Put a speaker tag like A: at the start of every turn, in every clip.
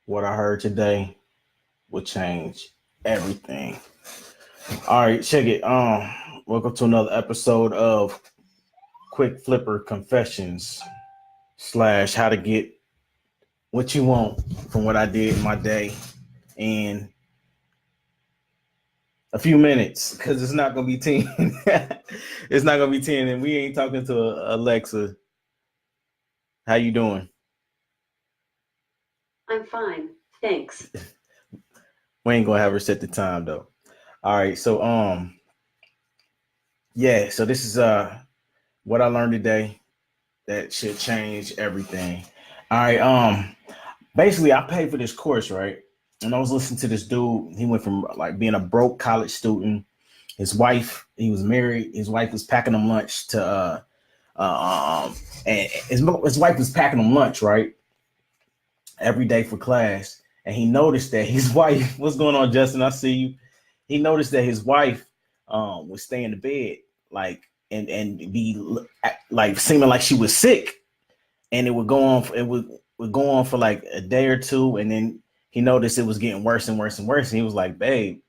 A: What I heard today will change everything. All right, check it. Welcome to another episode of Quick Flipper Confessions slash how to get what you want from what I did in my day in a few minutes because it's not gonna be 10. It's not gonna be 10, and we ain't talking to Alexa. How you doing?
B: I'm fine, thanks.
A: We ain't gonna have her set the time though. All right, so yeah, so this is what I learned today that should change everything. All right, basically I paid for this course, right? And I was listening to this dude. He went from like being a broke college student. His wife, he was married. His wife was packing him lunch to and his wife was packing him lunch, right? Every day for class. And he noticed that his wife, what's going on, Justin? I see you. He noticed that his wife would stay in the bed, like, and be like seeming like she was sick. And it would go on, would go on for like a day or two. And then he noticed it was getting worse and worse and worse. And he was like, babe,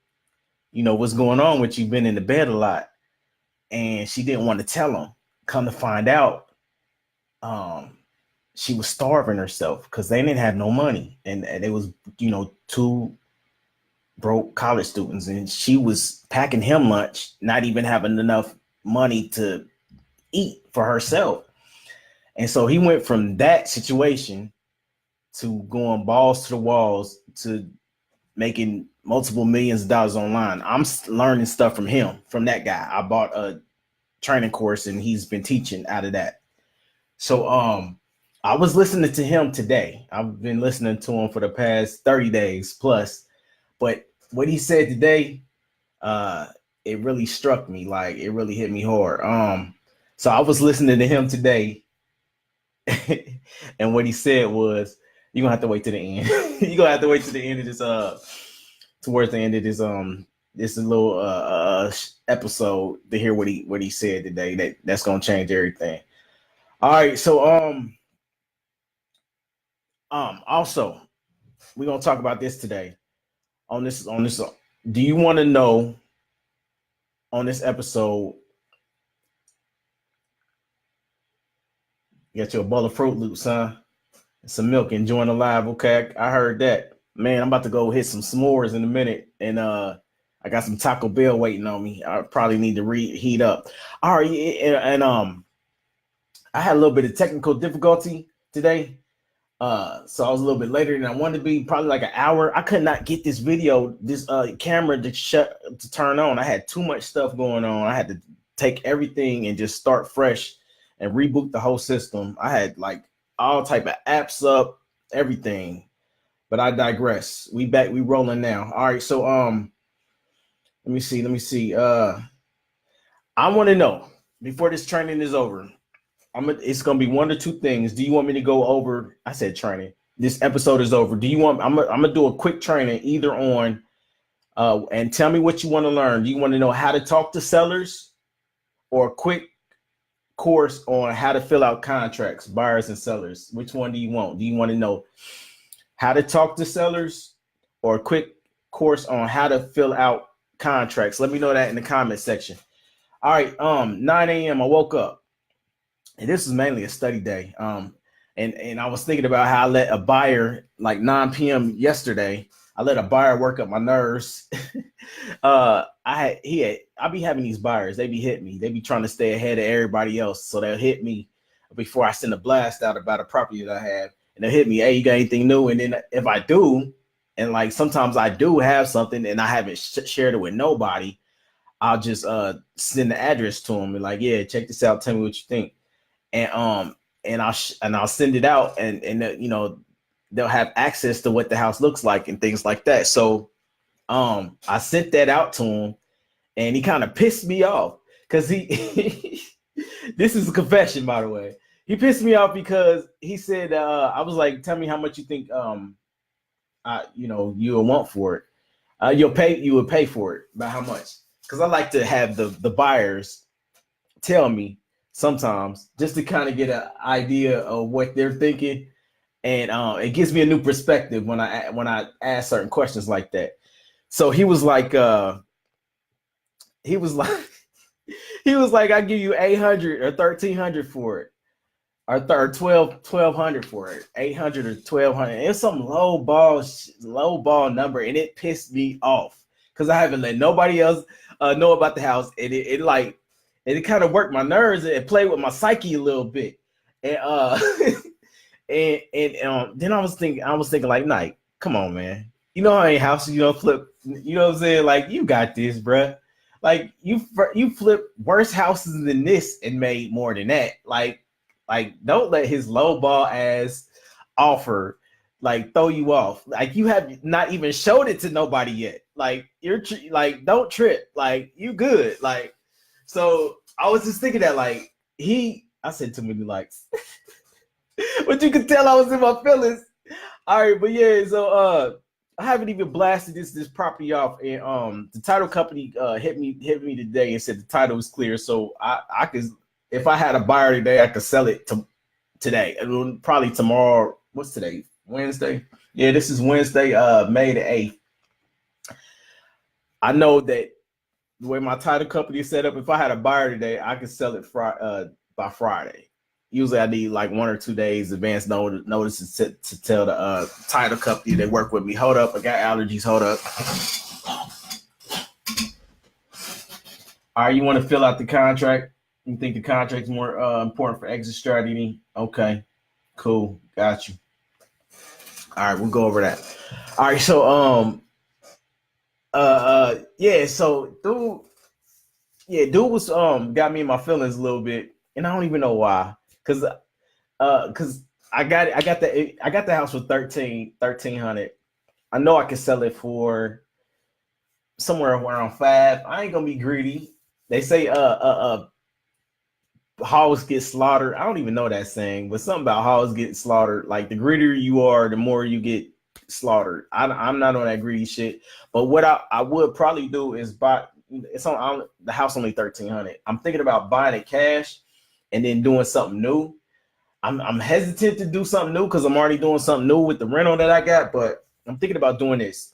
A: you know, what's going on with you? Been in the bed a lot. And she didn't want to tell him. Come to find out, she was starving herself because they didn't have no money. And it was, you know, two broke college students. And she was packing him lunch, not even having enough money to eat for herself. And so he went from that situation to going balls to the walls to making multiple millions of dollars online. I'm learning stuff from him, from that guy. I bought a training course and he's been teaching out of that. So I was listening to him today. I've been listening to him for the past 30 days plus. But what he said today, it really struck me. Like it really hit me hard. So I was listening to him today. And what he said was, you're gonna have to wait to the end. You're gonna have to wait to the end of this towards the end of this little episode to hear what he said today. That's gonna change everything. All right, so also we're gonna talk about this today on this. Do you want to know on this episode? You got your bowl of Fruit Loops, huh? And some milk, enjoying the live. Okay, I heard that. Man, I'm about to go hit some s'mores in a minute, and I got some Taco Bell waiting on me. I probably need to heat up. All right, and I had a little bit of technical difficulty today, so I was a little bit later than I wanted to be. Probably like an hour. I could not get this camera to turn on. I had too much stuff going on. I had to take everything and just start fresh and reboot the whole system. I had like all type of apps up, everything. But I digress. We rolling now. All right, so let me see. I want to know before this training is over. It's gonna be one or two things. Do you want me to go over? I said training. This episode is over. Do you want? I'm gonna do a quick training either on, and tell me what you want to learn. Do you want to know how to talk to sellers, or a quick course on how to fill out contracts, buyers and sellers? Which one do you want? Do you want to know how to talk to sellers or a quick course on how to fill out contracts? Let me know that in the comment section. All right, 9 a.m. I woke up, and this is mainly a study day. And I was thinking about how I let a buyer, like 9 p.m. yesterday, I let a buyer work up my nerves. I be having these buyers, they be hitting me. They be trying to stay ahead of everybody else. So they'll hit me before I send a blast out about a property that I have. And they'll hit me, hey, you got anything new? And then if I do, and like sometimes I do have something and I haven't shared it with nobody, I'll just send the address to them and like, yeah, check this out. Tell me what you think. And I'll send it out and you know, they'll have access to what the house looks like and things like that. So I sent that out to him and he kind of pissed me off because he this is a confession, by the way. He pissed me off because he said, I was like, tell me how much you think you'll want for it. You would pay for it. By how much? Because I like to have the buyers tell me sometimes just to kind of get an idea of what they're thinking. and it gives me a new perspective when I ask certain questions like that. So he was like, he was like, he was like, I give you 800 or 1,300 for it, or 1,200 for it, 800 or 1,200. It's some low ball number, and it pissed me off because I haven't let nobody else know about the house, and it kind of worked my nerves. It played with my psyche a little bit, and and then I was thinking like, Nike, come on, man. You know how many houses you don't flip? You know what I'm saying? Like, you got this, bruh. Like, you flip worse houses than this and made more than that. Like don't let his low ball ass offer like throw you off. Like, you have not even showed it to nobody yet. Like, you're like, don't trip. Like, you good. Like, so I was just thinking that, like, I said too many likes. But you could tell I was in my feelings. All right, but yeah, so I haven't even blasted this property off, and the title company hit me today and said the title was clear. So I could, if I had a buyer today, I could sell it today. Probably tomorrow. What's today? Wednesday? Yeah, this is Wednesday, May the 8th. I know that the way my title company is set up, if I had a buyer today, I could sell it by Friday. Usually I need like 1 or 2 days advance notice to tell the title company they work with me. Hold up, I got allergies. Hold up. All right, you want to fill out the contract? You think the contract's more important for exit strategy? Okay, cool, got you. All right, we'll go over that. All right, so yeah, so dude was got me in my feelings a little bit, and I don't even know why. Cause I got the house for 1,300. I know I can sell it for somewhere around 5. I ain't gonna be greedy. They say hogs get slaughtered. I don't even know that saying, but something about hogs get slaughtered. Like, the greedier you are, the more you get slaughtered. I'm not on that greedy shit. But what I would probably do is buy. It's on the house only 1,300. I'm thinking about buying it cash and then doing something new. I'm hesitant to do something new because I'm already doing something new with the rental that I got, but I'm thinking about doing this.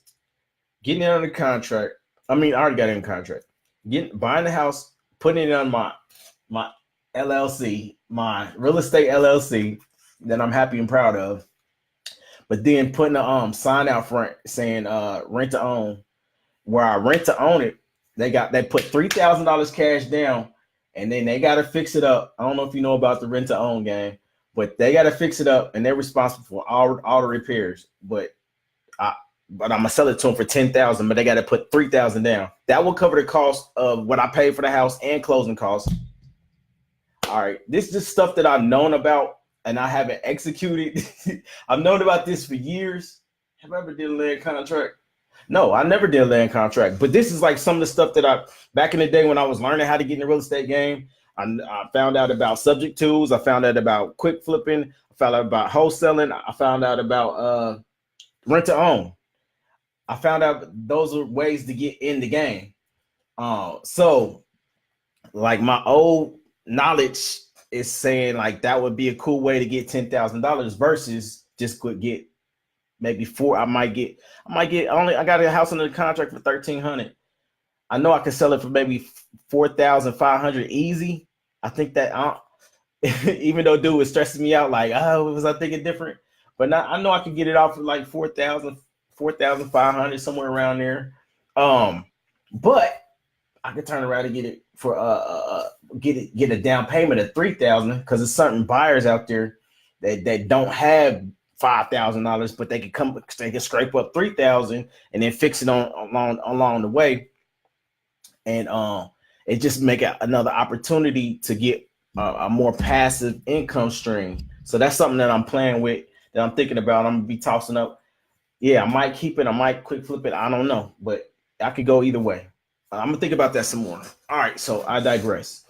A: Getting it under contract. I mean, I already got it in contract. Buying the house, putting it on my LLC, my real estate LLC that I'm happy and proud of. But then putting a sign out front saying rent to own. Where I rent to own it, they put $3,000 cash down. And then they got to fix it up. I don't know if you know about the rent to own game, but they got to fix it up, and they're responsible for all the repairs. But I'm gonna sell it to them for $10,000, but they got to put $3,000 down. That will cover the cost of what I paid for the house and closing costs. All right, this is just stuff that I've known about and I haven't executed. I've known about this for years. Have I ever did a land contract? No, I never did a land contract, but this is like some of the stuff that back in the day when I was learning how to get in the real estate game, I found out about subject tools. I found out about quick flipping. I found out about wholesaling. I found out about rent to own. I found out those are ways to get in the game. So like my old knowledge is saying like that would be a cool way to get $10,000 versus just get maybe 4. I might get only. I got a house under the contract for 1,300. I know I could sell it for maybe 4,500 easy. I think that even though dude was stressing me out, like, oh, was I thinking different? But I know I could get it off for like 4,000, 4,500, somewhere around there. But I could turn around and get it for get a down payment of 3,000 because there's certain buyers out there that don't have $5,000, but they can scrape up 3,000 and then fix it along the way, and it just make another opportunity to get a more passive income stream. So that's something that I'm playing with, that I'm thinking about. I'm gonna be tossing up. Yeah, I might keep it. I might quick flip it. I don't know, but I could go either way. I'm gonna think about that some more. All right, so I digress.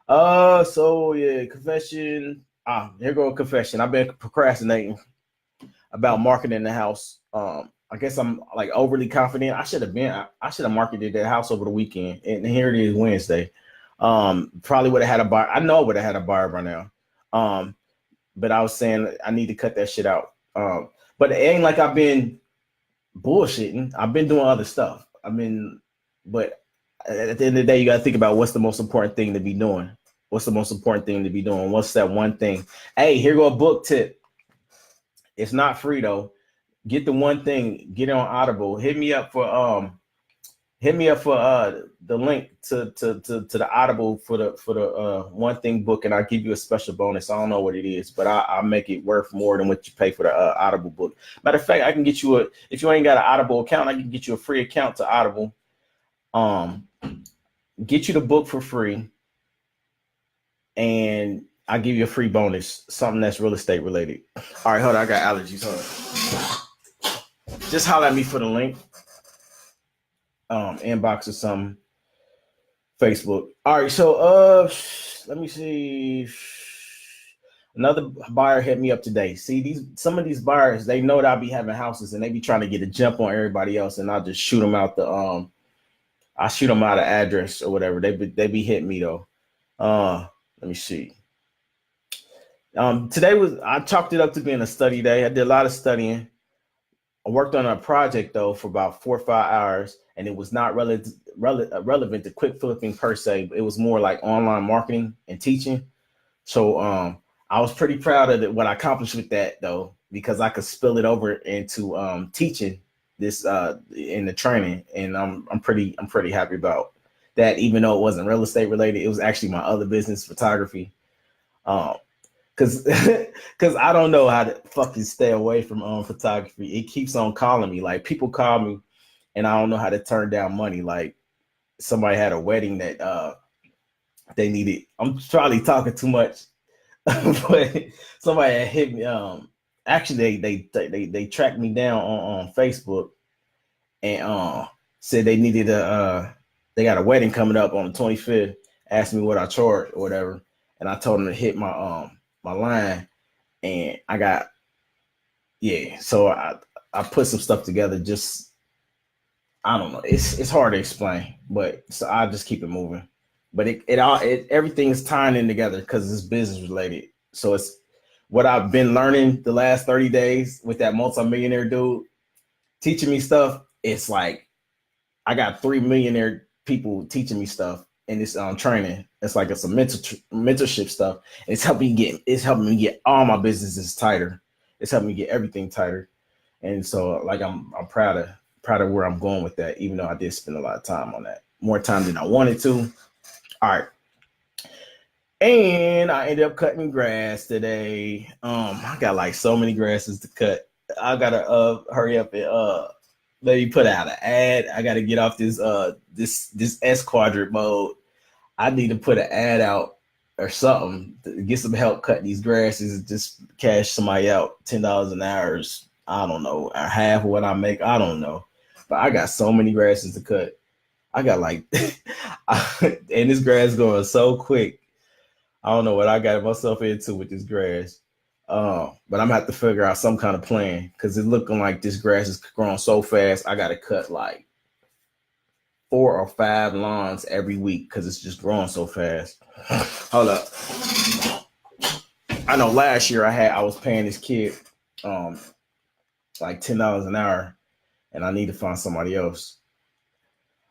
A: So yeah, confession. Here go a confession. I've been procrastinating about marketing the house. I guess I'm like overly confident. I should have marketed that house over the weekend, and here it is Wednesday. Probably would have had a buyer. I know I would have had a buyer by now. But I was saying I need to cut that shit out. But it ain't like I've been bullshitting. I've been doing other stuff. But at the end of the day, you got to think about what's the most important thing to be doing. What's the most important thing to be doing? What's that one thing? Hey, here go a book tip. It's not free though. Get the one thing. Get it on Audible. Hit me up for the link to the Audible for the one thing book, and I'll give you a special bonus. I don't know what it is, but I'll make it worth more than what you pay for the Audible book. Matter of fact, I can get you if you ain't got an Audible account, I can get you a free account to Audible. Get you the book for free, and I'll give you a free bonus, something that's real estate related. All right, hold on, I got allergies. Hold on. Just holler at me for the link. Inbox or something. Facebook. All right, so let me see. Another buyer hit me up today. See, some of these buyers, they know that I'll be having houses and they be trying to get a jump on everybody else, and I'll just shoot them out I shoot them out of address or whatever. They be hitting me though. Let me see. Today I chalked it up to being a study day. I did a lot of studying. I worked on a project though for about 4 or 5 hours, and it was not relevant to quick flipping per se. It was more like online marketing and teaching. So I was pretty proud of what I accomplished with that though, because I could spill it over into teaching this in the training, and I'm pretty happy about that. Even though it wasn't real estate related, it was actually my other business, photography. Cause I don't know how to fucking stay away from photography. It keeps on calling me. Like, people call me and I don't know how to turn down money. Like, somebody had a wedding that they needed. I'm probably talking too much, but somebody had hit me. Actually they tracked me down on Facebook and said they needed they got a wedding coming up on the 25th. Asked me what I charge or whatever, and I told them to hit my line, and I got so I put some stuff together. Just, I don't know, it's hard to explain, but so I just keep it moving. But everything is tying in together because it's business related. So it's what I've been learning the last 30 days with that multimillionaire dude teaching me stuff. It's like I got 3 millionaire people teaching me stuff in this training. It's like it's a mentorship stuff. And it's helping me get all my businesses tighter. It's helping me get everything tighter. And so like I'm proud of where I'm going with that, even though I did spend a lot of time on that, more time than I wanted to. All right. And I ended up cutting grass today. I got like so many grasses to cut. I gotta hurry up and maybe put out an ad. I gotta get off this S quadrant mode. I need to put an ad out or something to get some help cutting these grasses. Just cash somebody out $10 an hour. I don't know, or half of what I make. I don't know, but I got so many grasses to cut. I got like, and this grass going so quick. I don't know what I got myself into with this grass. But I'm gonna have to figure out some kind of plan because it's looking like this grass is growing so fast. I gotta cut like 4 or 5 lawns every week because it's just growing so fast. Hold up. I know last year I was paying this kid like $10 an hour, and I need to find somebody else.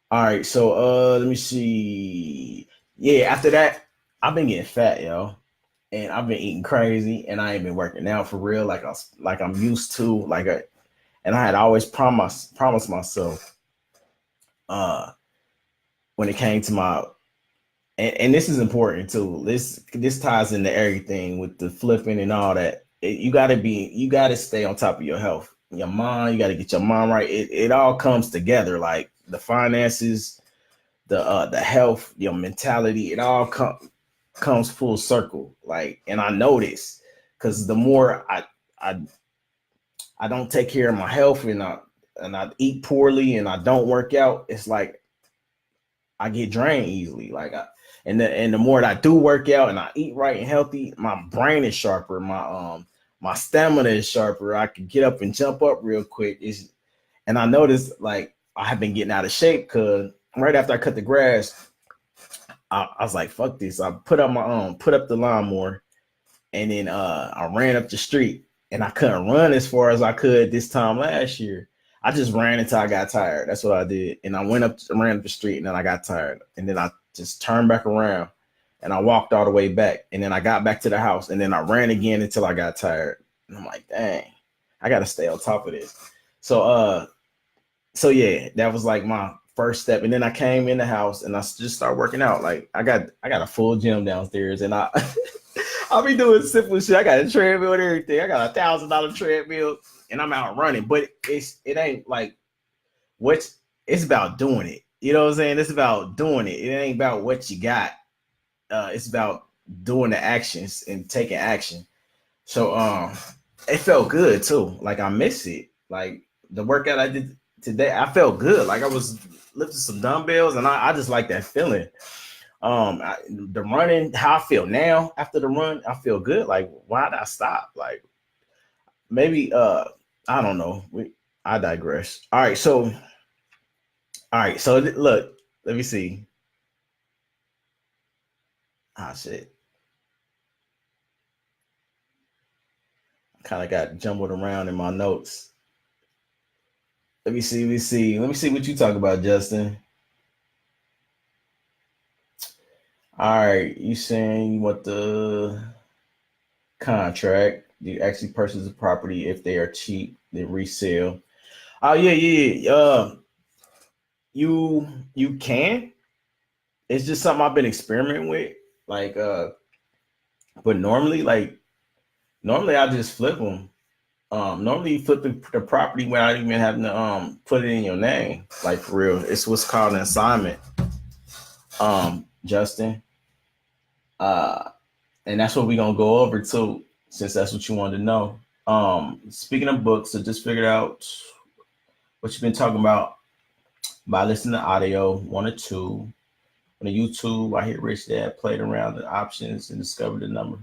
A: All right, so let me see. Yeah, after that, I've been getting fat, yo. And I've been eating crazy, and I ain't been working out for real, like I'm used to. And I had always promised myself, when it came to my, and this is important too. This ties into everything with the flipping and all that. You gotta stay on top of your health, your mind. You gotta get your mind right. It all comes together, like the finances, the health, your mentality. It all comes full circle. Like, and I know this because the more I don't take care of my health and I eat poorly and I don't work out, it's like I get drained easily. Like, and the more that I do work out and I eat right and healthy, my brain is sharper. My stamina is sharper. I can get up and jump up real quick. And I noticed like I have been getting out of shape because right after I cut the grass, I was like, fuck this. I put up the lawnmower, and then I ran up the street and I couldn't run as far as I could this time last year. I just ran until I got tired. That's what I did. And I ran up the street, and then I got tired. And then I just turned back around, and I walked all the way back. And then I got back to the house, and then I ran again until I got tired. And I'm like, dang, I got to stay on top of this. So yeah, that was like my first step. And then I came in the house, and I just started working out. Like I got a full gym downstairs, and I'll be doing simple shit. I got a treadmill and everything. I got $1,000 treadmill, and I'm out running. But it ain't like it's about doing it. You know what I'm saying? It's about doing it. It ain't about what you got. It's about doing the actions and taking action. So it felt good too. Like I miss it. Like the workout I did today, I felt good. Like I was lifting some dumbbells, and I just like that feeling. The running, how I feel now after the run, I feel good. Like, why did I stop? Like, maybe I don't know. I digress. All right, so look, let me see. Ah, shit. I kind of got jumbled around in my notes. Let me see what you talk about, Justin. All right, you saying you want the contract? You actually purchase the property if they are cheap, then resell. Oh yeah. You can. It's just something I've been experimenting with. Like but normally I just flip them. Normally you flip the property without even having to put it in your name. Like for real. It's what's called an assignment. Justin. And that's what we're gonna go over too, since that's what you wanted to know. Speaking of books, I just figured out what you've been talking about by listening to audio 1 or 2. On the YouTube, I hit Rich Dad, played around the options and discovered the number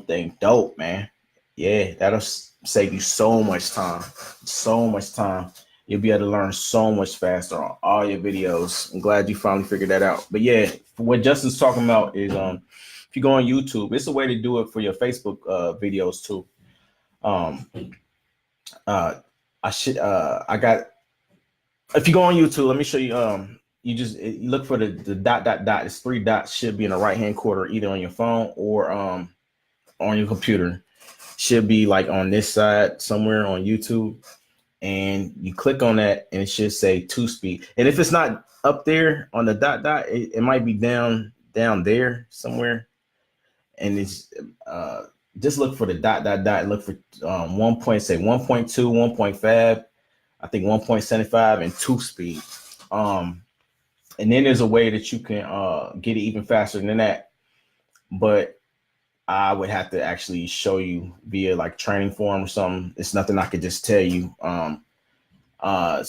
A: thing. Dope, man. Yeah, that'll save you so much time. You'll be able to learn so much faster on all your videos. I'm glad you finally figured that out. But yeah, what Justin's talking about is if you go on YouTube, it's a way to do it for your Facebook videos too. If you go on YouTube, let me show you. You look for the dot. It's 3 dots, should be in the right hand corner, either on your phone or on your computer. Should be like on this side somewhere on YouTube, and you click on that, and it should say 2-speed. And if it's not up there on the dot, it might be down there somewhere. And it's just look for the dot. Look for 1.2, 1.5. I think 1.75 and 2-speed. And then there's a way that you can get it even faster than that. But I would have to actually show you via like training form or something. It's nothing I could just tell you. Trying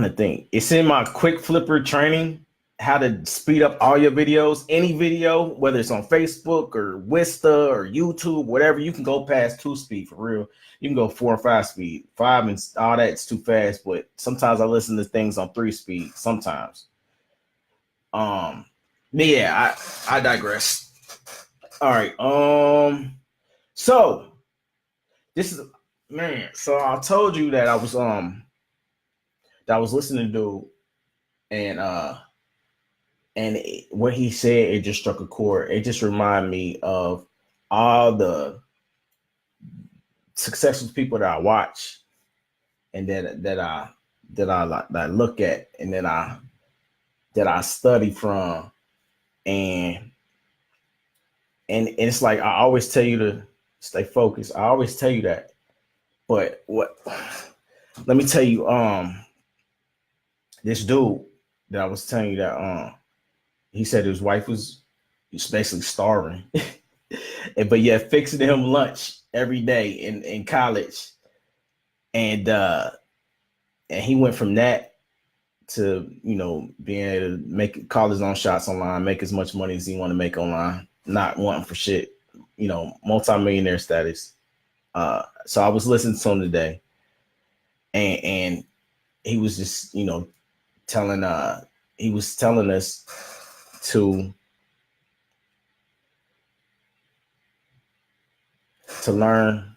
A: to think. It's in my quick flipper training, how to speed up all your videos. Any video, whether it's on Facebook or Wista or YouTube, whatever, you can go past 2-speed for real. You can go 4 or 5-speed. 5 and all that's too fast, but sometimes I listen to things on 3-speed sometimes. But yeah, I digress. All right. So this is, man, so I told you that I was listening to, and what he said, it just struck a chord. It just reminded me of all the successful people that I watch, and that I look at, and that I study from, and it's like I always tell you to stay focused. I always tell you that, but let me tell you, this dude that I was telling you that he said his wife was basically starving, but yeah, fixing him lunch every day in college, and he went from that to being able to call his own shots online, make as much money as he want to make online, not wanting for shit, multi-millionaire status. So I was listening to him today, and he was just telling us to to learn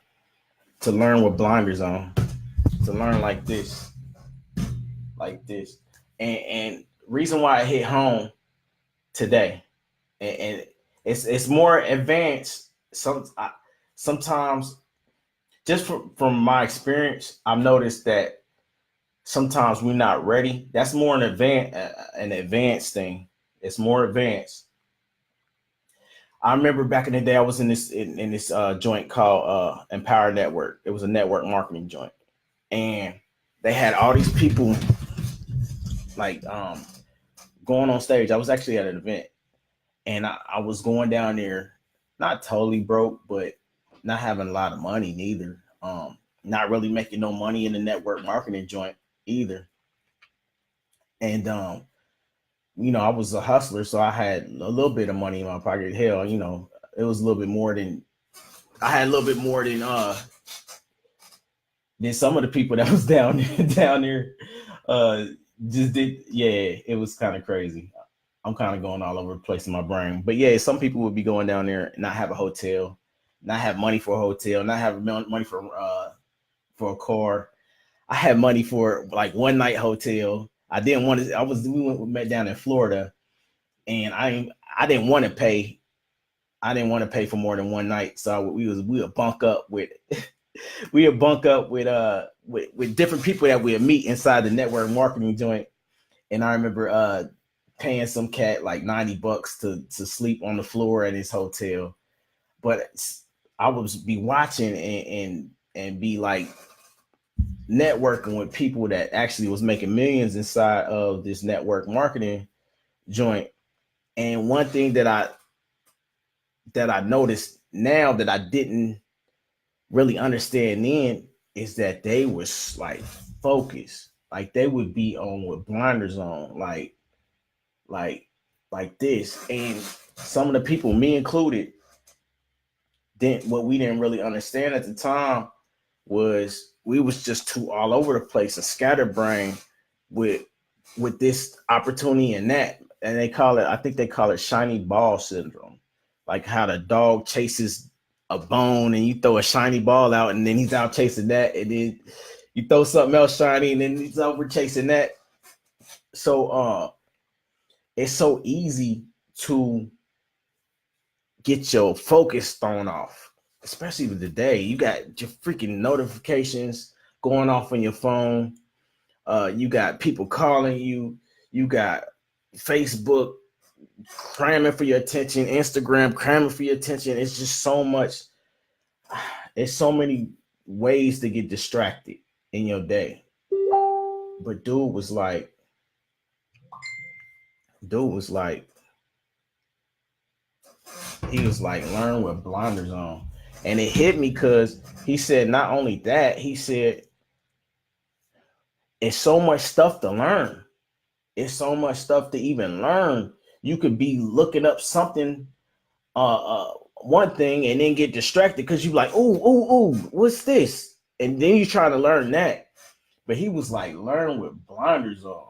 A: with blinders on, to learn like this, and reason why I hit home today, and it's more advanced. Sometimes, just from my experience, I've noticed that sometimes we're not ready. That's more an advanced thing. It's more advanced. I remember back in the day, I was in this joint called Empower Network. It was a network marketing joint, and they had all these people like going on stage. I was actually at an event, and I was going down there, not totally broke, but not having a lot of money neither. Not really making no money in the network marketing joint either. And I was a hustler, so I had a little bit of money in my pocket. Hell, it was a little bit more than I had a little bit more than some of the people that was down there. Just did, yeah, it was kind of crazy. I'm kind of going all over the place in my brain, but yeah, some people would be going down there and not have a hotel, not have money for a hotel, not have money for a car. I had money for like one night hotel. I didn't want to. We met down in Florida, and I didn't want to pay. I didn't want to pay for more than one night, so we would bunk up with with different people that we'd meet inside the network marketing joint. And I remember paying some cat like $90 to sleep on the floor at his hotel. But I would be watching and be like networking with people that actually was making millions inside of this network marketing joint. And one thing that I noticed now that I didn't really understand then is that they was like focused, like they would be on with blinders on, like this. And some of the people, me included, what we didn't really understand at the time was we was just too all over the place and scatterbrained with this opportunity and that. And I think they call it shiny ball syndrome. Like how the dog chases a bone and you throw a shiny ball out and then he's out chasing that, and then you throw something else shiny and then he's over chasing that. So it's so easy to get your focus thrown off, especially with today. You got your freaking notifications going off on your phone. You got people calling you. You got Facebook cramming for your attention, Instagram cramming for your attention. It's just so much. It's so many ways to get distracted in your day. But dude was like, he was like, learn with blinders on. And it hit me because he said, not only that, he said, it's so much stuff to learn. It's so much stuff to even learn. You could be looking up something, one thing, and then get distracted because you like, ooh, what's this? And then you're trying to learn that. But he was like, learn with blinders on.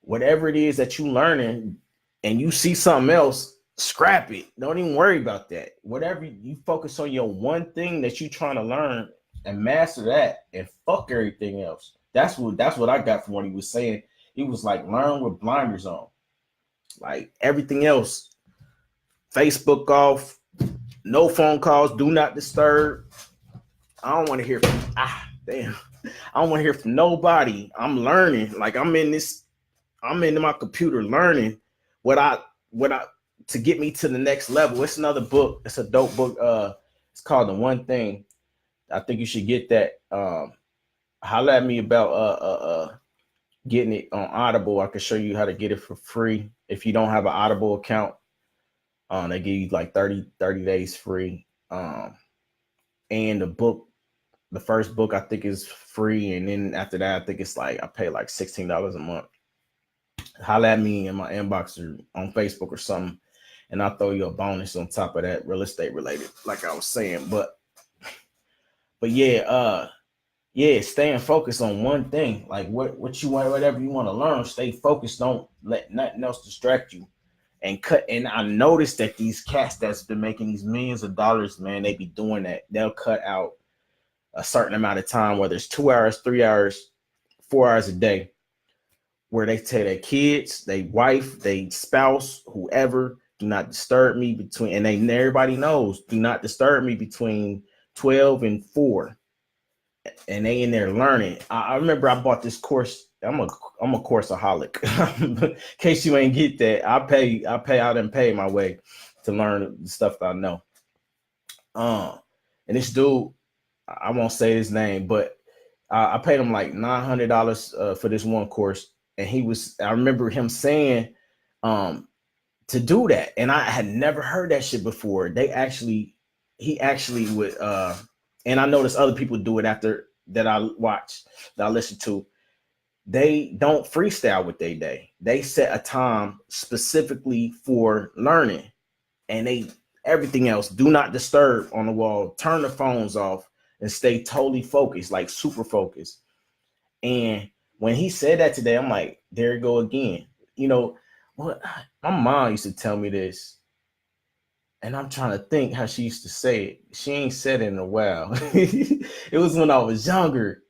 A: Whatever it is that you learning and you see something else, scrap it. Don't even worry about that. Whatever, you focus on your one thing that you're trying to learn and master that, and fuck everything else. That's what I got from what he was saying. He was like, learn with blinders on. Like everything else, Facebook off, no phone calls, do not disturb. I don't want to hear from I don't want to hear from nobody. I'm learning. Like I'm into my computer learning what I to get me to the next level. It's another book. It's a dope book. It's called The One Thing. I think you should get that. Holla at me about getting it on Audible. I can show you how to get it for free. If you don't have an Audible account, they give you like 30 days free. And the first book I think is free. And then after that, I think it's like, I pay like $16 a month. Holla at me in my inbox or on Facebook or something, and I'll throw you a bonus on top of that, real estate related, like I was saying. But yeah, staying focused on one thing, like what you want, whatever you want to learn, stay focused. Don't let nothing else distract you. and cut. And I noticed that these cats that's been making these millions of dollars, man, they be doing that. They'll cut out a certain amount of time, whether it's 2 hours, 3 hours, 4 hours a day, where they tell their kids, their wife, their spouse, whoever, do not disturb me between, and everybody knows, do not disturb me between 12 and 4. And they in there learning. I remember I bought this course. I'm a courseaholic. In case you ain't get that, I pay out and pay my way to learn the stuff that I know. And this dude, I won't say his name, but I paid him like $900 for this one course. And I remember him saying to do that. And I had never heard that shit before. He actually would, and I noticed other people do it after that I watch, that I listen to. They don't freestyle with their day. They set a time specifically for learning, and everything else, do not disturb on the wall, turn the phones off, and stay totally focused, like super focused. And when he said that today, I'm like, there you go again. You know what? My mom used to tell me this, and I'm trying to think how she used to say it. She ain't said it in a while. It was when I was younger.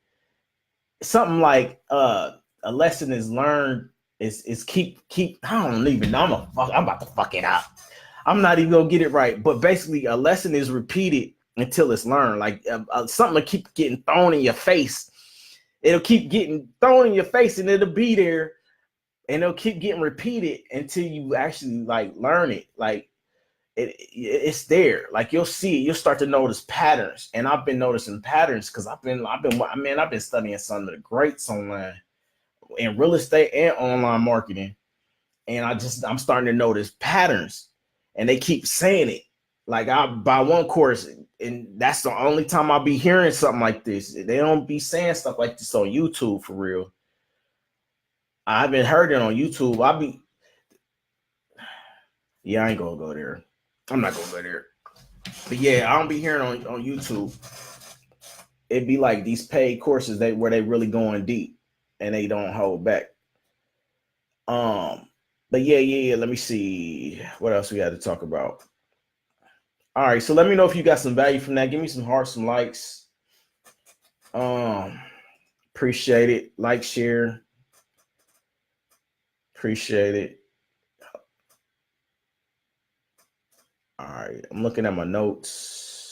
A: Something like a lesson is learned is keep. I don't even know. I'm about to fuck it up. I'm not even gonna get it right. But basically, a lesson is repeated until it's learned. Like something will keep getting thrown in your face. It'll keep getting thrown in your face, and it'll be there, and it'll keep getting repeated until you actually like learn it. Like it's there. Like you'll see it. You'll start to notice patterns. And I've been noticing patterns because I've been studying some of the greats online in real estate and online marketing. And I'm starting to notice patterns, and they keep saying it. Like I buy one course, and that's the only time I'll be hearing something like this. They don't be saying stuff like this on YouTube for real. I haven't heard it on YouTube. I ain't gonna go there. I'm not gonna go there. But yeah, I don't be hearing on YouTube. It'd be like these paid courses where they really going deep and they don't hold back. But yeah. Let me see what else we had to talk about. All right, so let me know if you got some value from that. Give me some hearts, some likes. Appreciate it. Like, share. Appreciate it. All right, I'm looking at my notes,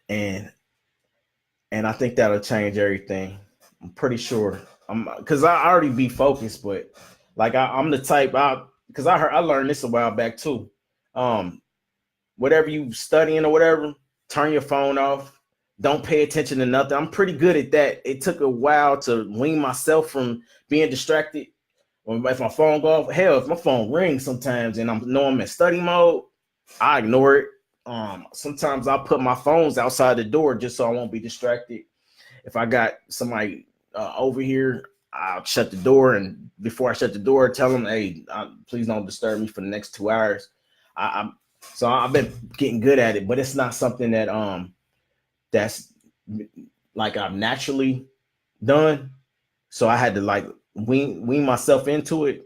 A: and I think that'll change everything. I'm pretty sure. Because I already be focused, but like I'm the type because I learned this a while back too. Whatever you studying or whatever, turn your phone off. Don't pay attention to nothing. I'm pretty good at that. It took a while to wean myself from being distracted. If my phone go off, hell, if my phone rings sometimes and I'm in study mode, I ignore it. Sometimes I'll put my phones outside the door just so I won't be distracted. If I got somebody over here, I'll shut the door, and before I shut the door, tell them, hey, please don't disturb me for the next 2 hours. So I've been getting good at it, but it's not something that's like I've naturally done. So I had to like wean myself into it,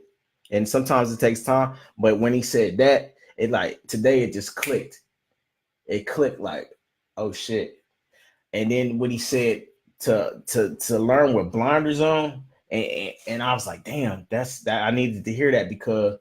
A: and sometimes it takes time. But when he said that, it like today it just clicked. It clicked like, oh shit. And then when he said to learn with blinders on, and I was like, damn, that I needed to hear that, because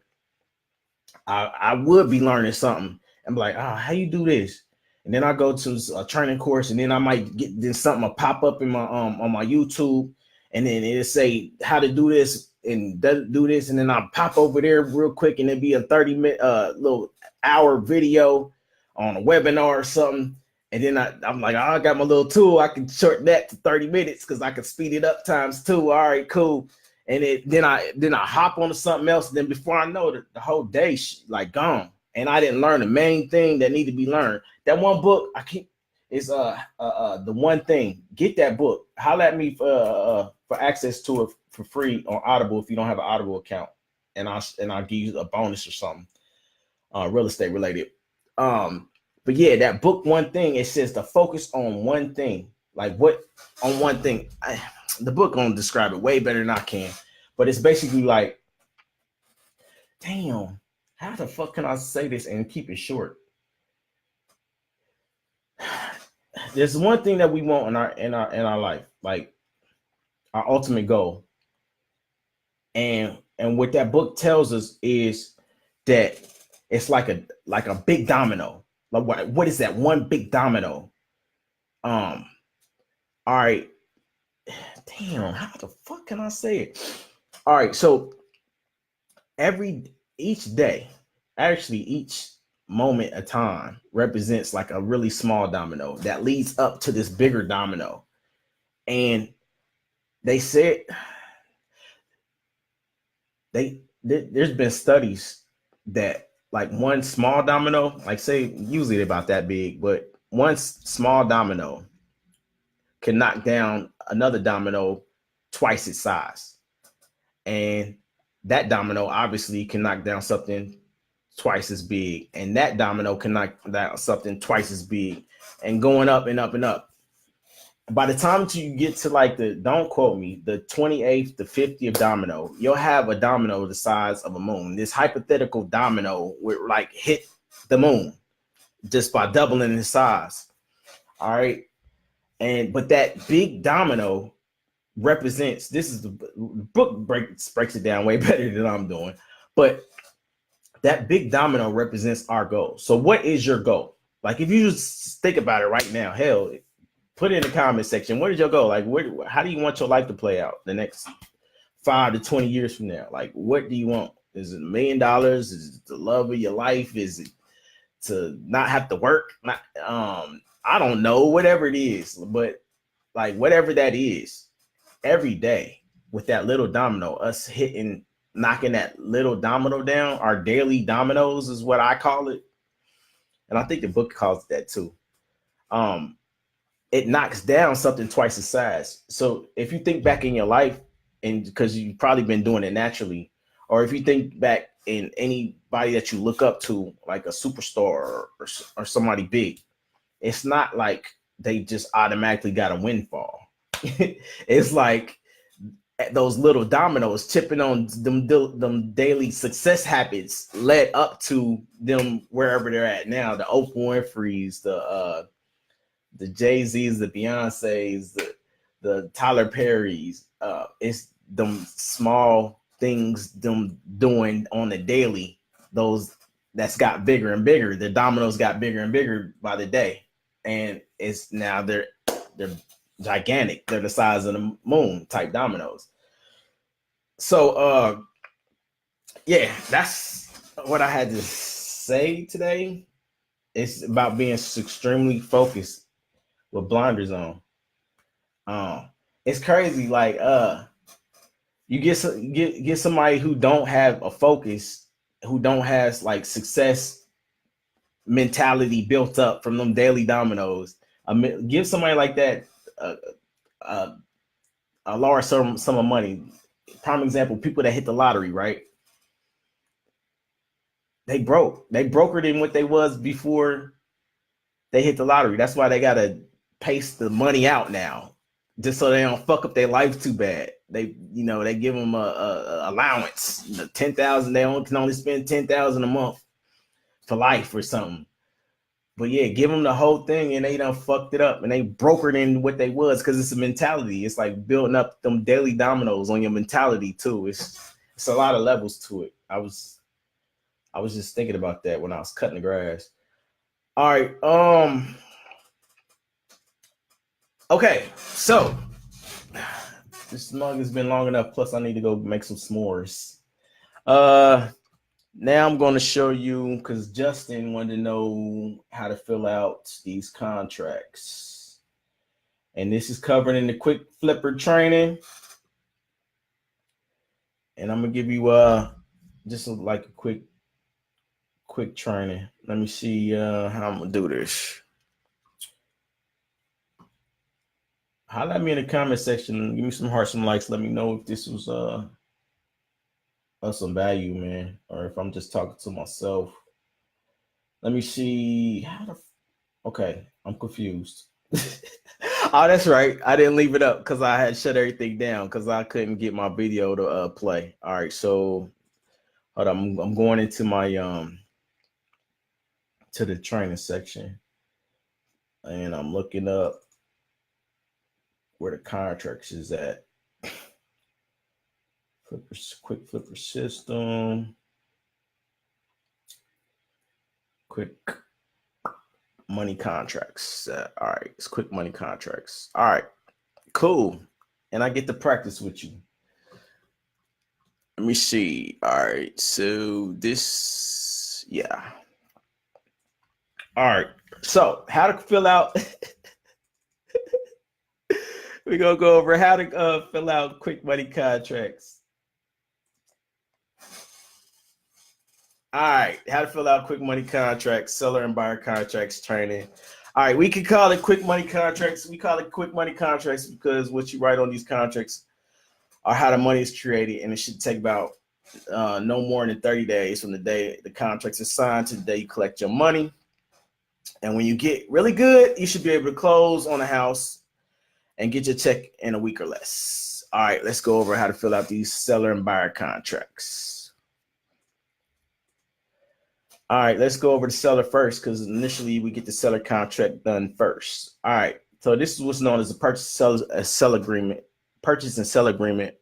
A: I would be learning something and be like, how you do this? And then I go to a training course, and then I might get something will pop up in my on my YouTube, and then it'll say how to do this and do this, and then I'll pop over there real quick, and it'll be a 30-minute little hour video on a webinar or something. And then I'm like, I got my little tool. I can shorten that to 30 minutes because I can speed it up times 2. All right, cool. And then I hop onto something else. And then before I know it, the whole day like gone. And I didn't learn the main thing that needed to be learned. That one book is the one thing. Get that book. Holler at me for access to it for free on Audible if you don't have an Audible account. And I'll give you a bonus or something. Real estate related. But yeah, that book, One Thing, it says to focus on one thing. Like what on one thing? The book gonna describe it way better than I can. but it's basically like, damn, how the fuck can I say this and keep it short? There's one thing that we want in our life, like our ultimate goal. And what that book tells us is that it's like a big domino. Like what is that one big domino? All right. Damn, how the fuck can I say it? All right, so each day, actually each moment of time represents like a really small domino that leads up to this bigger domino. And they said there's been studies that like one small domino, like say usually they're about that big, but one small domino can knock down another domino twice its size. And that domino obviously can knock down something twice as big. And that domino can knock down something twice as big, and going up and up and up. By the time you get to like don't quote me, the 28th, the 50th domino, you'll have a domino the size of a moon. This hypothetical domino would like hit the moon just by doubling in size. All right. But that big domino represents, this is the book breaks it down way better than I'm doing, but that big domino represents our goal. So what is your goal? Like if you just think about it right now, hell, put it in the comment section. What is your goal? Like how do you want your life to play out the next 5 to 20 years from now? Like what do you want? Is it $1 million? Is it the love of your life? Is it to not have to work? I don't know, whatever it is, but like whatever that is, every day with that little domino, us knocking that little domino down, our daily dominoes is what I call it. And I think the book calls it that too. It knocks down something twice the size. So if you think back in your life, and because you've probably been doing it naturally, or if you think back in anybody that you look up to, like a superstar or somebody big, it's not like they just automatically got a windfall. It's like those little dominoes chipping on them daily success habits led up to them wherever they're at now. The Oprah Winfrey's, the Jay-Z's, the Beyonce's, the Tyler Perry's. It's them small things them doing on the daily, those that's got bigger and bigger. The dominoes got bigger and bigger by the day. And it's now they're gigantic. They're the size of the moon type dominoes. So yeah, that's what I had to say today. It's about being extremely focused with blinders on. It's crazy. Like you get somebody who don't have a focus, who don't has like success mentality built up from them daily dominoes. Give somebody like that a large sum of money. Prime example: people that hit the lottery, right? They brokered in what they was before they hit the lottery. That's why they gotta pace the money out now, just so they don't fuck up their life too bad. They give them a allowance, 10,000. They can only spend 10,000 a month for life or something. But yeah, give them the whole thing, and they done fucked it up, and they brokered in what they was, because it's a mentality. It's like building up them daily dominoes on your mentality too. It's a lot of levels to it. I was just thinking about that when I was cutting the grass. All right. Okay, so this mug has been long enough. Plus, I need to go make some s'mores. Now I'm going to show you, because Justin wanted to know how to fill out these contracts. And this is covered in the quick flipper training. And I'm going to give you just like a quick training. Let me see how I'm going to do this. Holler at me in the comment section. Give me some hearts, some likes. Let me know if this was of some value, man, or if I'm just talking to myself. Let me see. Okay, I'm confused. Oh, that's right. I didn't leave it up because I had shut everything down because I couldn't get my video to play. All right, so hold on. I'm going into my to the training section, and I'm looking up where the contracts is at. Quick flipper system. Quick money contracts. All right, it's quick money contracts. All right, cool. And I get to practice with you. Let me see. All right, so this, yeah. All right, so how to fill out. We're gonna go over how to fill out quick money contracts. All right, how to fill out quick money contracts, seller and buyer contracts training. All right, we can call it quick money contracts. We call it quick money contracts because what you write on these contracts are how the money is created, and it should take about no more than 30 days from the day the contract is signed to the day you collect your money. And when you get really good, you should be able to close on a house and get your check in a week or less. All right, let's go over how to fill out these seller and buyer contracts. All right, let's go over the seller first because initially we get the seller contract done first. All right, so this is what's known as a purchase and sell agreement. Purchase and sell agreement.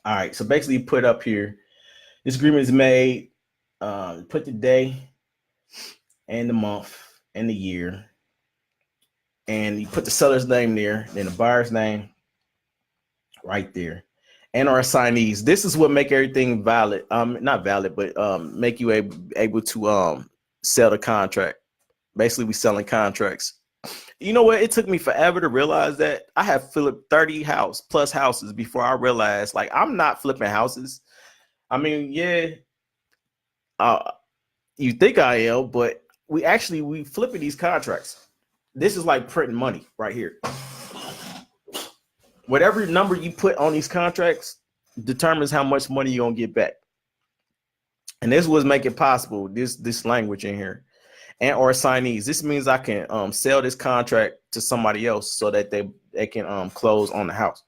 A: All right, so basically you put up here, this agreement is made, put the day and the month and the year, and you put the seller's name there, then the buyer's name right there, and our assignees. This is what make everything valid. Not valid, but make you able to sell the contract. Basically, we selling contracts. You know what? It took me forever to realize that I have flipped 30 plus houses before I realized, like, I'm not flipping houses. I mean, yeah, you think I am, but we flipping these contracts. This is like printing money right here. Whatever number you put on these contracts determines how much money you're gonna get back. And this was make it possible, this language in here. And or assignees. This means I can sell this contract to somebody else so that they can close on the house.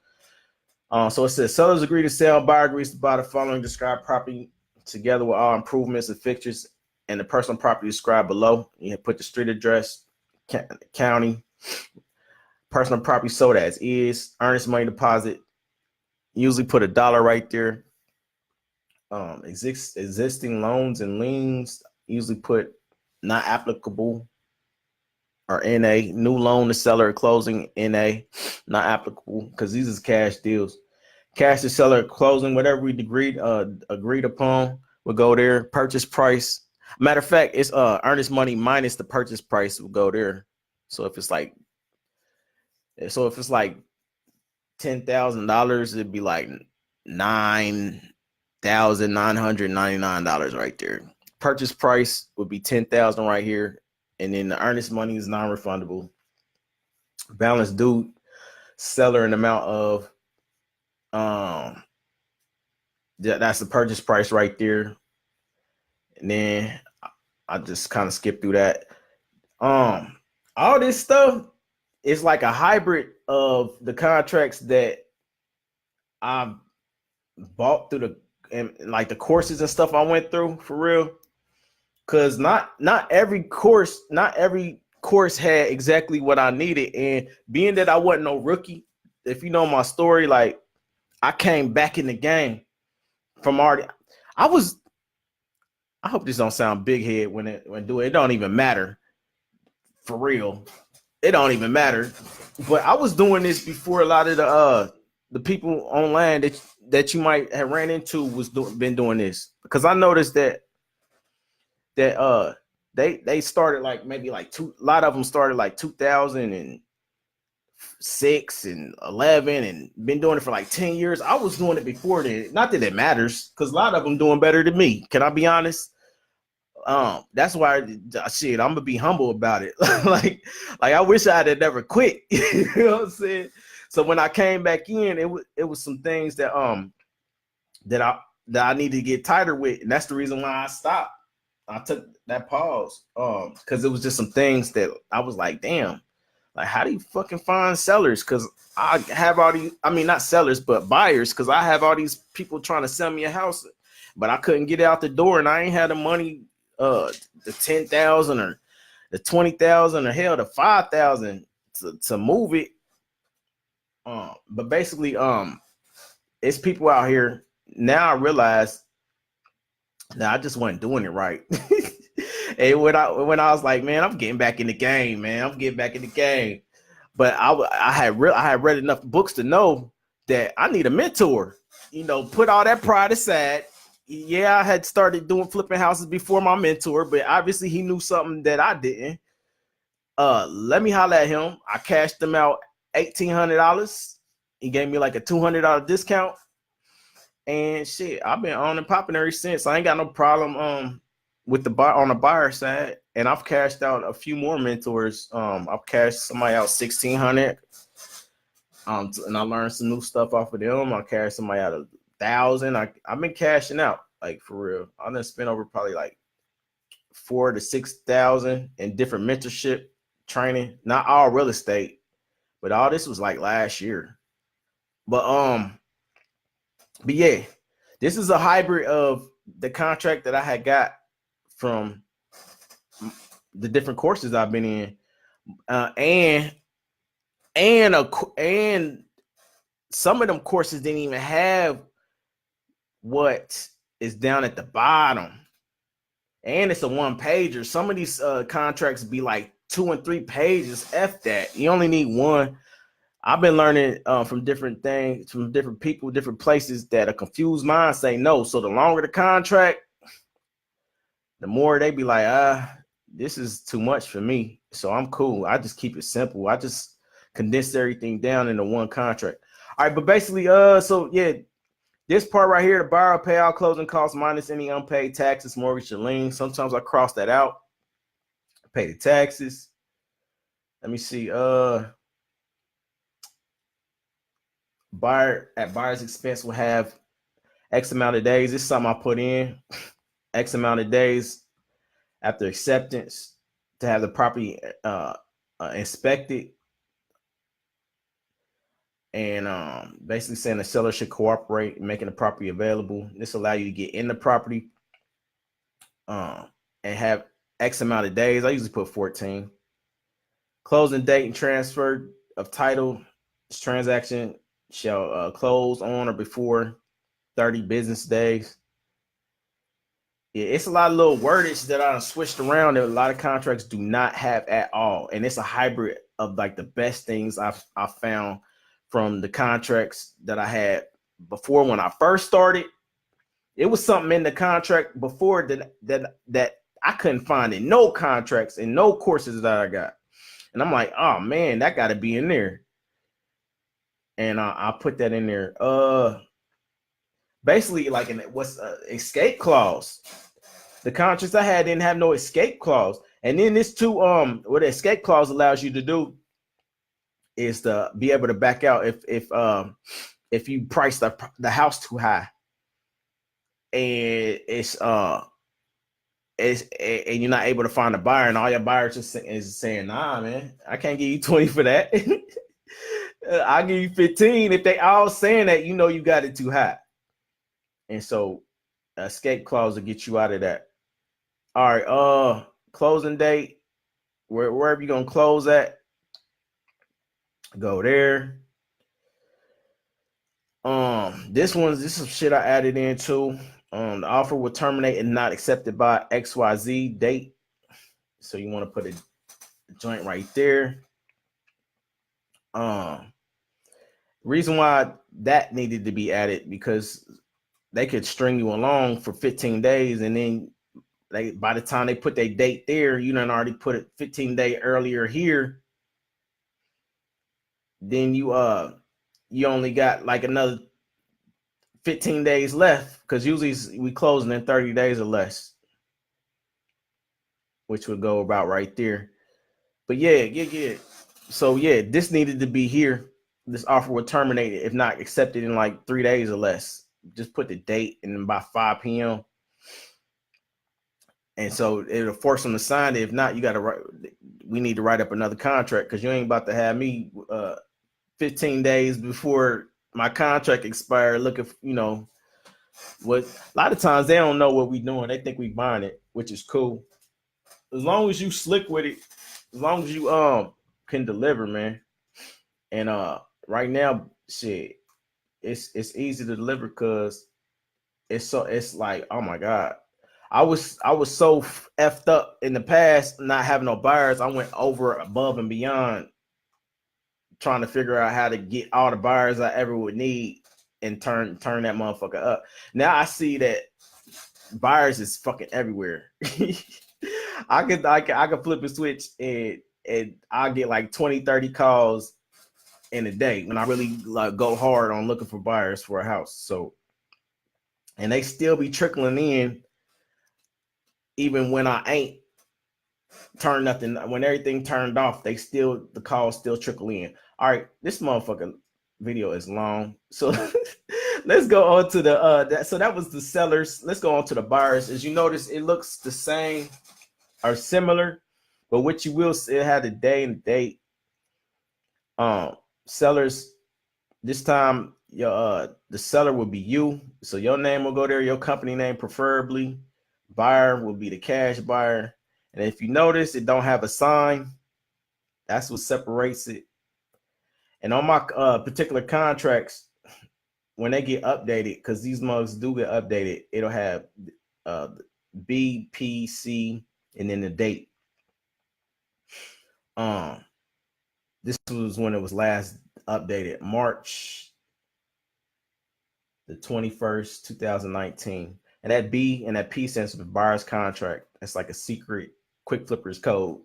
A: So it says sellers agree to sell, buyer agrees to buy the following described property together with all improvements and fixtures and the personal property described below. You put the street address, county, personal property sold as is, earnest money deposit. Usually put $1 right there. Existing loans and liens, usually put not applicable or NA. New loan to seller closing, NA, not applicable, because these is cash deals. Cash to seller closing, whatever we agreed upon will go there. Purchase price. Matter of fact, it's earnest money minus the purchase price will go there. So if it's like $10,000, it'd be like $9,999 right there. Purchase price would be $10,000 right here, and then the earnest money is non-refundable. Balance due seller an amount of that's the purchase price right there. And then I just kind of skip through that. All this stuff is like a hybrid of the contracts that I bought through like the courses and stuff I went through for real. Cause not every course had exactly what I needed. And being that I wasn't no rookie, if you know my story, like I came back in the game from already. I hope this don't sound big head when do it. It don't even matter. For real. It don't even matter. But I was doing this before a lot of the people online that you might have ran into been doing this. Because I noticed that they started like maybe like a lot of them started like 2006 and 11 and been doing it for like 10 years. I was doing it before then. Not that it matters, because a lot of them doing better than me. Can I be honest? That's why I'm gonna be humble about it. like I wish I had never quit. You know what I'm saying? So when I came back in, it was some things that I need to get tighter with, and that's the reason why I stopped. I took that pause because it was just some things that I was like, damn, like how do you fucking find sellers? Because I have all these, I mean not sellers but buyers, because I have all these people trying to sell me a house, but I couldn't get out the door, and I ain't had the money, the 10,000 or the 20,000 or hell the 5,000 to move it. But basically, it's people out here now. I realize that I just wasn't doing it right. And when I was like, man, I'm getting back in the game, man. I'm getting back in the game. But I had read enough books to know that I need a mentor. You know, put all that pride aside. Yeah, I had started doing flipping houses before my mentor, but obviously he knew something that I didn't. Let me holler at him. I cashed him out $1,800. He gave me like a $200 discount. And shit, I've been on and popping ever since. I ain't got no problem with the buy on the buyer side. And I've cashed out a few more mentors. I've cashed somebody out $1,600. And I learned some new stuff off of them. I cashed somebody out $1,000. I've been cashing out, like for real. I done spent over probably like $4,000 to $6,000 in different mentorship training. Not all real estate, but all this was like last year. But yeah, this is a hybrid of the contract that I had got from the different courses I've been in, and some of them courses didn't even have what is down at the bottom, and it's a one pager. Some of these contracts be like 2 and 3 pages. F that. You only need one. I've been learning from different things, from different people, different places that a confused mind say no. So the longer the contract, the more they be like, this is too much for me. So I'm cool. I just keep it simple. I just condense everything down into one contract. All right, but basically, so yeah, this part right here, the buyer will pay all closing costs minus any unpaid taxes, mortgage, or lien. Sometimes I cross that out. Pay the taxes. Let me see. Buyer at buyer's expense will have X amount of days. This is something I put in. X amount of days after acceptance to have the property inspected, and basically saying the seller should cooperate in making the property available. This allow you to get in the property and have X amount of days. I usually put 14. Closing date and transfer of title. This transaction shall close on or before 30 business days. Yeah, it's a lot of little wordage that I switched around that a lot of contracts do not have at all. And it's a hybrid of like the best things I've found from the contracts that I had before when I first started. It was something in the contract before that I couldn't find in no contracts and no courses that I got. And I'm like, oh man, that got to be in there. And I put that in there. Basically, like what's escape clause. The contracts I had didn't have no escape clause. And then this too, what the escape clause allows you to do is to be able to back out if you price the house too high, and it's and you're not able to find a buyer, and all your buyers is saying, nah, man, I can't give you 20 for that. I'll give you 15. If they all saying that, you know you got it too high. And so escape clause will get you out of that. All right, closing date, wherever you're gonna close at, go there. This is shit I added in too. The offer will terminate and not accepted by XYZ date. So you want to put a joint right there. Reason why that needed to be added, because they could string you along for 15 days, and then by the time they put their date there, you done already put it 15 days earlier here. Then you only got like another 15 days left, because usually we closing in 30 days or less, which would go about right there. But yeah. So yeah, this needed to be here. This offer will terminate if not accepted in like 3 days or less. Just put the date and then by 5 p.m. And so it'll force them to sign it. If not, you got to write. We need to write up another contract because you ain't about to have me 15 days before my contract expired looking for, what a lot of times they don't know what we doing. They think we buying it, which is cool. As long as you slick with it, as long as you can deliver, man. And right now, shit, it's easy to deliver because it's like, oh my God. I was so effed up in the past not having no buyers. I went over above and beyond trying to figure out how to get all the buyers I ever would need and turn that motherfucker up. Now I see that buyers is fucking everywhere. I could flip a switch and I'll get like 20, 30 calls in a day when I really like go hard on looking for buyers for a house. So, and they still be trickling in even when I ain't turned nothing. When everything turned off, the calls still trickle in. All right, this motherfucking video is long, so let's go on to the so that was the sellers. Let's go on to the buyers. As you notice, it looks the same or similar, but what you will see, it had a day and date. Sellers this time, your the seller will be you, so your name will go there, your company name preferably. Buyer will be the cash buyer, and if you notice, it don't have a sign. That's what separates it. And on my particular contracts, when they get updated, because these mugs do get updated, it'll have BPC and then the date. This was when it was last updated, March the 21st, 2019. And that B and that P stands for buyer's contract. That's like a secret quick flippers code.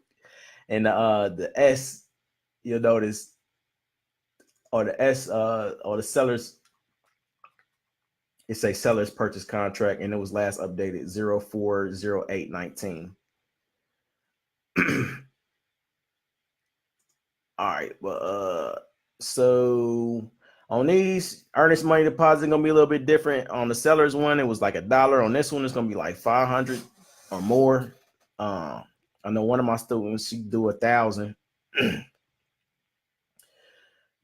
A: And the S, you'll notice, or the S, or the seller's, it's a seller's purchase contract, and it was last updated 04/08/19. All right, well, so on these, earnest money deposit gonna be a little bit different. On the seller's one, it was like $1. On this one, it's gonna be like 500 or more. I know one of my students, she do 1,000.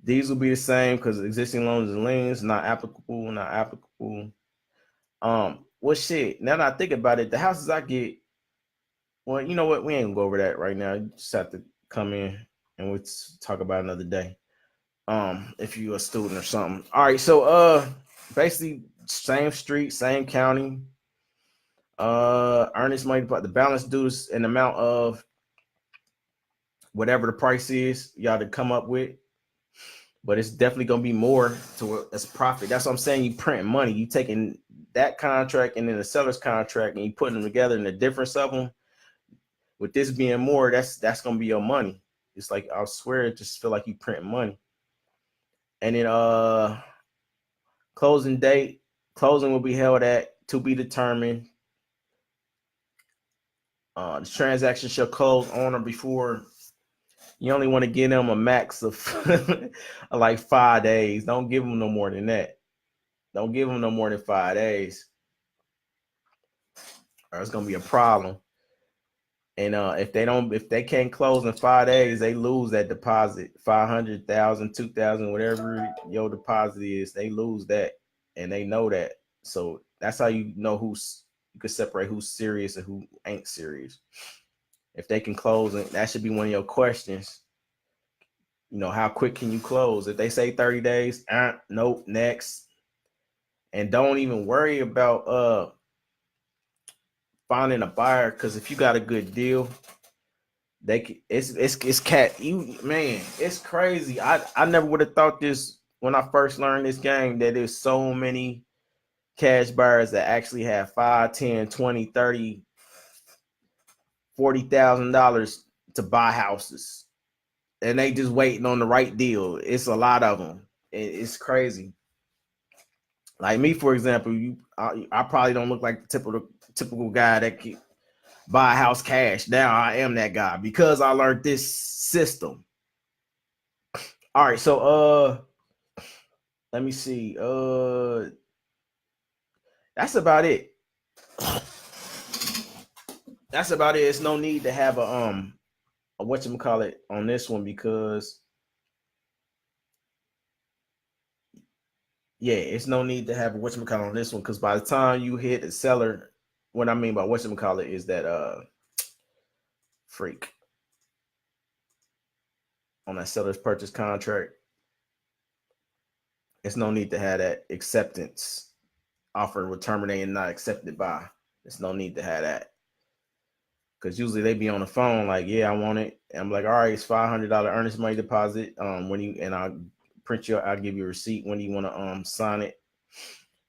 A: These will be the same because existing loans and liens not applicable. Well, shit. Now that I think about it, the houses I get, well, you know what? We ain't gonna go over that right now. You just have to come in and we'll talk about it another day. If you're a student or something. All right, so basically same street, same county. Earnest money, but the balance due is an amount of whatever the price is y'all to come up with. But it's definitely gonna be more to as profit. That's what I'm saying. You print money. You taking that contract and then the seller's contract and you putting them together, and the difference of them, with this being more, that's gonna be your money. It's like, I swear, it just feel like you print money. And then closing date, closing will be held at to be determined. The transaction shall close on or before. You only want to give them a max of like 5 days. Don't give them no more than that. Don't give them no more than 5 days, or it's gonna be a problem. And if they can't close in 5 days, they lose that deposit. 500,000, 2,000, whatever your deposit is, they lose that, and they know that. So that's how you know you can separate who's serious and who ain't serious. If they can close, and that should be one of your questions. How quick can you close? If they say 30 days, nope, next. And don't even worry about finding a buyer, because if you got a good deal, it's crazy. I never would have thought this when I first learned this game, that there's so many cash buyers that actually have 5, 10, 20, 30, $40,000 to buy houses, and they just waiting on the right deal. It's a lot of them. It's crazy. Like me, for example, I probably don't look like the typical guy that can buy a house cash. Now I am that guy because I learned this system. All right, so let me see. That's about it. that's about it. It's no need to have a whatchamacallit on this one because yeah, it's no need to have a whatchamacallit on this one because by the time you hit a seller, what I mean by whatchamacallit is that freak on that seller's purchase contract, it's no need to have that acceptance offer will terminate and not accepted by. There's no need to have that. Because usually they be on the phone like, yeah, I want it. And I'm like, all right, it's $500 earnest money deposit. When you and I'll print you, I'll give you a receipt when you want to sign it.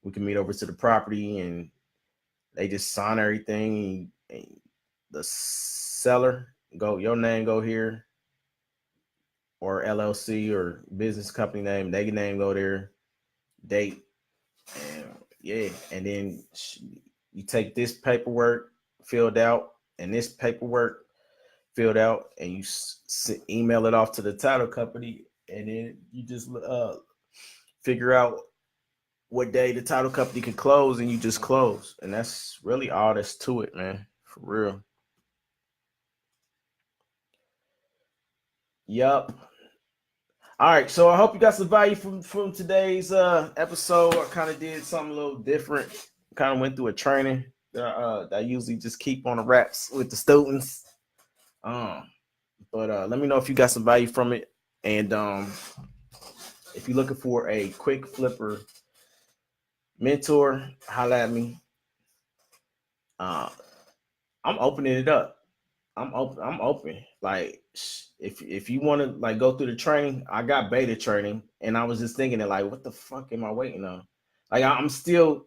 A: We can meet over to the property and they just sign everything. And the seller go, your name go here, or LLC or business company name, they name go there, date, and yeah, and then you take this paperwork filled out and this paperwork filled out, and you email it off to the title company, and then you just figure out what day the title company can close, and you just close, and that's really all that's to it, man, for real. Yup. All right, so I hope you got some value from today's episode. I kind of did something a little different. Kind of went through a training that I usually just keep on the wraps with the students. But let me know if you got some value from it, and if you're looking for a quick flipper mentor, holla at me. I'm opening it up. I'm open. Like if you want to like go through the training, I got beta training, and I was just thinking that like, what the fuck am I waiting on? Like I'm still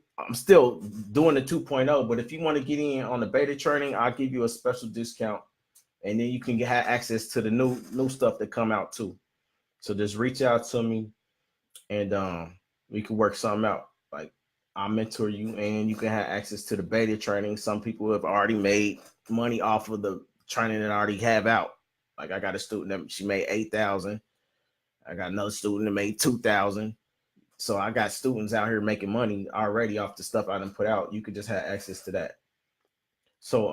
A: doing the 2.0, but if you want to get in on the beta training, I'll give you a special discount, and then you can have access to the new stuff that come out too. So just reach out to me, and we can work something out. Like I'll mentor you, and you can have access to the beta training. Some people have already made money off of the training that I already have out. Like I got a student that she made 8,000. I got another student that made 2,000. So I got students out here making money already off the stuff I done put out. You could just have access to that. So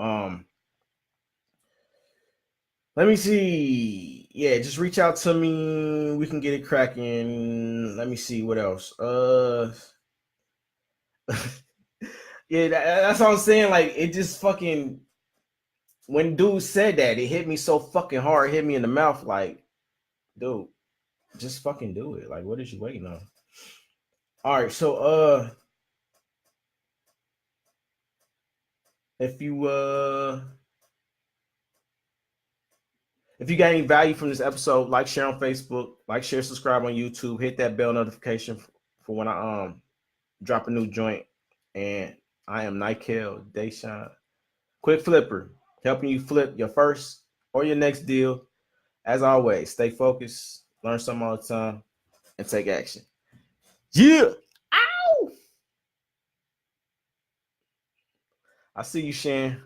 A: let me see. Yeah, just reach out to me. We can get it cracking. Let me see what else. Yeah, that's what I'm saying. Like it just fucking when dude said that, it hit me so fucking hard. It hit me in the mouth. Like, dude, just fucking do it. Like, what is you waiting on? All right, so if you got any value from this episode, like, share on Facebook, like, share, subscribe on YouTube, hit that bell notification for when I drop a new joint. And I am Nykel, DeShawn, quick flipper, helping you flip your first or your next deal. As always, stay focused, learn something all the time, and take action. Yeah. Ow! I see you, Shan.